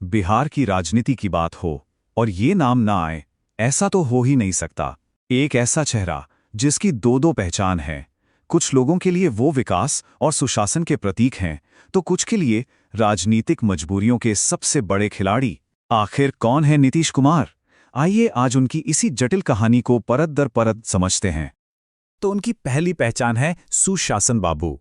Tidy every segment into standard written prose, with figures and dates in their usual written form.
बिहार की राजनीति की बात हो और ये नाम ना आए, ऐसा तो हो ही नहीं सकता। एक ऐसा चेहरा जिसकी दो दो पहचान है। कुछ लोगों के लिए वो विकास और सुशासन के प्रतीक हैं, तो कुछ के लिए राजनीतिक मजबूरियों के सबसे बड़े खिलाड़ी। आखिर कौन है नीतीश कुमार? आइए आज उनकी इसी जटिल कहानी को परत दर परत समझते हैं। तो उनकी पहली पहचान है सुशासन बाबू।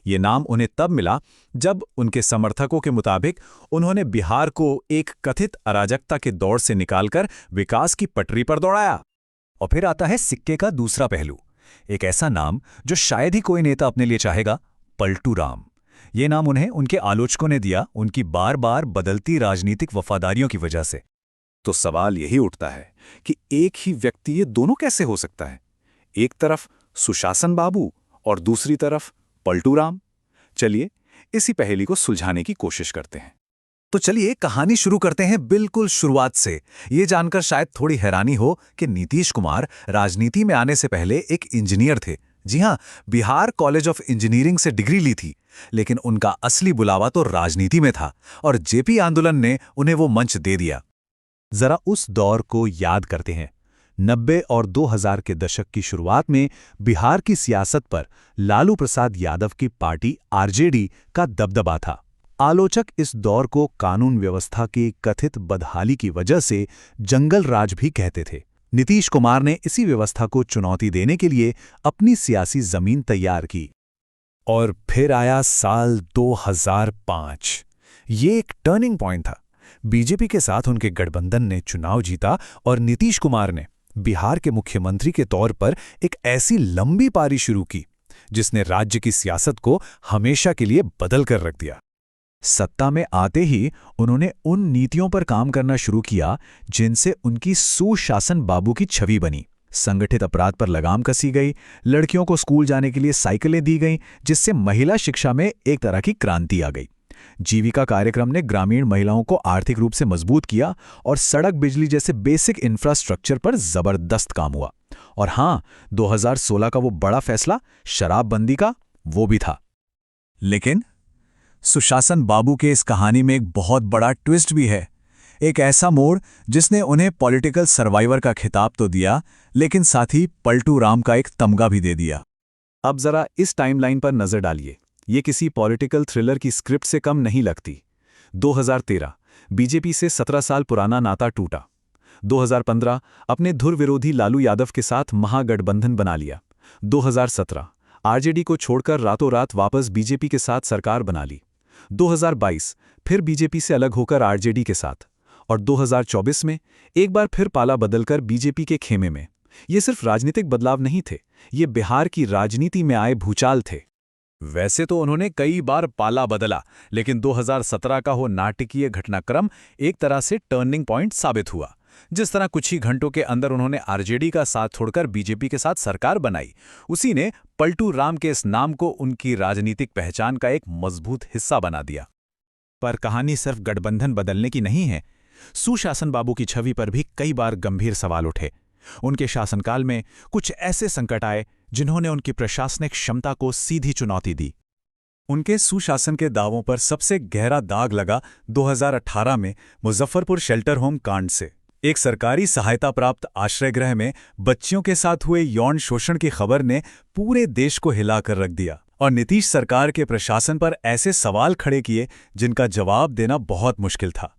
ये नाम उन्हें तब मिला जब उनके समर्थकों के मुताबिक उन्होंने बिहार को एक कथित अराजकता के दौर से निकालकर विकास की पटरी पर दौड़ाया। और फिर आता है सिक्के का दूसरा पहलू, एक ऐसा नाम जो शायद ही कोई नेता अपने लिए चाहेगा, पलटू राम। ये नाम उन्हें उनके आलोचकों ने दिया उनकी बार बार बदलती राजनीतिक वफादारियों की वजह से। तो सवाल यही उठता है कि एक ही व्यक्ति ये दोनों कैसे हो सकता है? एक तरफ सुशासन बाबू और दूसरी तरफ पलटू राम। चलिए इसी पहेली को सुलझाने की कोशिश करते हैं। तो चलिए कहानी शुरू करते हैं बिल्कुल शुरुआत से। ये जानकर शायद थोड़ी हैरानी हो कि नीतीश कुमार राजनीति में आने से पहले एक इंजीनियर थे। जी हां, बिहार कॉलेज ऑफ इंजीनियरिंग से डिग्री ली थी, लेकिन उनका असली बुलावा तो राजनीति में था और जेपी आंदोलन ने उन्हें वो मंच दे दिया। जरा उस दौर को याद करते हैं। 90 और 2000 के दशक की शुरुआत में बिहार की सियासत पर लालू प्रसाद यादव की पार्टी आरजेडी का दबदबा था। आलोचक इस दौर को कानून व्यवस्था की कथित बदहाली की वजह से जंगल राज भी कहते थे। नीतीश कुमार ने इसी व्यवस्था को चुनौती देने के लिए अपनी सियासी जमीन तैयार की। और फिर आया साल 2005। ये एक टर्निंग पॉइंट था। बीजेपी के साथ उनके गठबंधन ने चुनाव जीता और नीतीश कुमार ने बिहार के मुख्यमंत्री के तौर पर एक ऐसी लंबी पारी शुरू की जिसने राज्य की सियासत को हमेशा के लिए बदल कर रख दिया। सत्ता में आते ही उन्होंने उन नीतियों पर काम करना शुरू किया जिनसे उनकी सुशासन बाबू की छवि बनी। संगठित अपराध पर लगाम कसी गई, लड़कियों को स्कूल जाने के लिए साइकिलें दी गईं, जिससे महिला शिक्षा में एक तरह की क्रांति आ गई। जीविका कार्यक्रम ने ग्रामीण महिलाओं को आर्थिक रूप से मजबूत किया और सड़क, बिजली जैसे बेसिक इंफ्रास्ट्रक्चर पर जबरदस्त काम हुआ। और हां, 2016 का वो बड़ा फैसला शराबबंदी का, वो भी था। लेकिन सुशासन बाबू के इस कहानी में एक बहुत बड़ा ट्विस्ट भी है। एक ऐसा मोड़ जिसने उन्हें पॉलिटिकल सर्वाइवर का खिताब तो दिया, लेकिन साथ ही पलटू राम का एक तमगा भी दे दिया। अब जरा इस टाइमलाइन पर नजर डालिए। ये किसी पॉलिटिकल थ्रिलर की स्क्रिप्ट से कम नहीं लगती। 2013 बीजेपी से 17 साल पुराना नाता टूटा। 2015 अपने धुर विरोधी लालू यादव के साथ महागठबंधन बना लिया। 2017 आरजेडी को छोड़कर रातों रात वापस बीजेपी के साथ सरकार बना ली। 2022 फिर बीजेपी से अलग होकर आरजेडी के साथ, और 2024 में एक बार फिर पाला बदलकर बीजेपी के खेमे में। ये सिर्फ राजनीतिक बदलाव नहीं थे, ये बिहार की राजनीति में आए भूचाल थे। वैसे तो उन्होंने कई बार पाला बदला, लेकिन 2017 का वो नाटकीय घटनाक्रम एक तरह से टर्निंग पॉइंट साबित हुआ। जिस तरह कुछ ही घंटों के अंदर उन्होंने आरजेडी का साथ छोड़कर बीजेपी के साथ सरकार बनाई, उसी ने पलटू राम के इस नाम को उनकी राजनीतिक पहचान का एक मजबूत हिस्सा बना दिया। पर कहानी सिर्फ गठबंधन बदलने की नहीं है। सुशासन बाबू की छवि पर भी कई बार गंभीर सवाल उठे। उनके शासनकाल में कुछ ऐसे संकट आए जिन्होंने उनकी प्रशासनिक क्षमता को सीधी चुनौती दी। उनके सुशासन के दावों पर सबसे गहरा दाग लगा 2018 में मुजफ्फरपुर शेल्टर होम कांड से। एक सरकारी सहायता प्राप्त आश्रयगृह में बच्चियों के साथ हुए यौन शोषण की खबर ने पूरे देश को हिलाकर रख दिया और नीतीश सरकार के प्रशासन पर ऐसे सवाल खड़े किए जिनका जवाब देना बहुत मुश्किल था।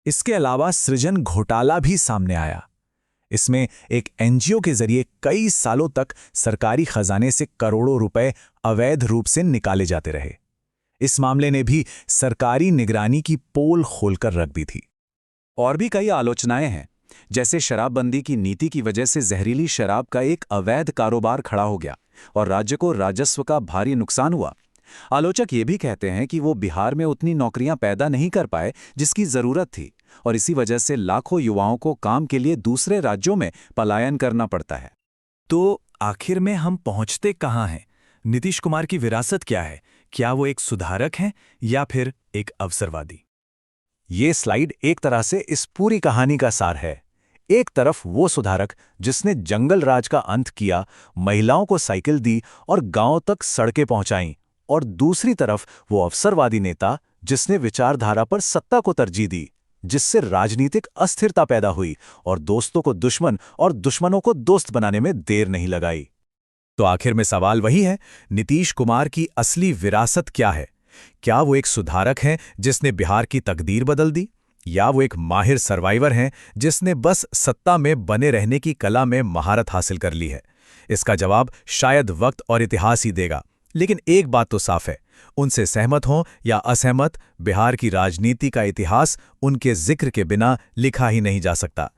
इसके अलावा सृजन घोटाला भी सामने आया। इसमें एक एनजीओ के जरिए कई सालों तक सरकारी खजाने से करोड़ों रुपए अवैध रूप से निकाले जाते रहे। इस मामले ने भी सरकारी निगरानी की पोल खोलकर रख दी थी। और भी कई आलोचनाएं हैं, जैसे शराबबंदी की नीति की वजह से जहरीली शराब का एक अवैध कारोबार खड़ा हो गया और राज्य को राजस्व का भारी नुकसान हुआ। आलोचक ये भी कहते हैं कि वो बिहार में उतनी नौकरियां पैदा नहीं कर पाए जिसकी जरूरत थी, और इसी वजह से लाखों युवाओं को काम के लिए दूसरे राज्यों में पलायन करना पड़ता है। तो आखिर में हम पहुंचते कहां हैं? नीतीश कुमार की विरासत क्या है? क्या वो एक सुधारक हैं या फिर एक अवसरवादी? ये स्लाइड एक तरह से इस पूरी कहानी का सार है। एक तरफ वो सुधारक जिसने जंगल राज का अंत किया, महिलाओं को साइकिल दी और गांव तक सड़कें पहुंचाईं, और दूसरी तरफ वो अवसरवादी नेता जिसने विचारधारा पर सत्ता को तरजीह दी, जिससे राजनीतिक अस्थिरता पैदा हुई और दोस्तों को दुश्मन और दुश्मनों को दोस्त बनाने में देर नहीं लगाई। तो आखिर में सवाल वही है, नीतीश कुमार की असली विरासत क्या है? क्या वो एक सुधारक हैं जिसने बिहार की तकदीर बदल दी, या वो एक माहिर सर्वाइवर हैं जिसने बस सत्ता में बने रहने की कला में महारत हासिल कर ली है? इसका जवाब शायद वक्त और इतिहास ही देगा। लेकिन एक बात तो साफ है, उनसे सहमत हों या असहमत, बिहार की राजनीति का इतिहास उनके जिक्र के बिना लिखा ही नहीं जा सकता।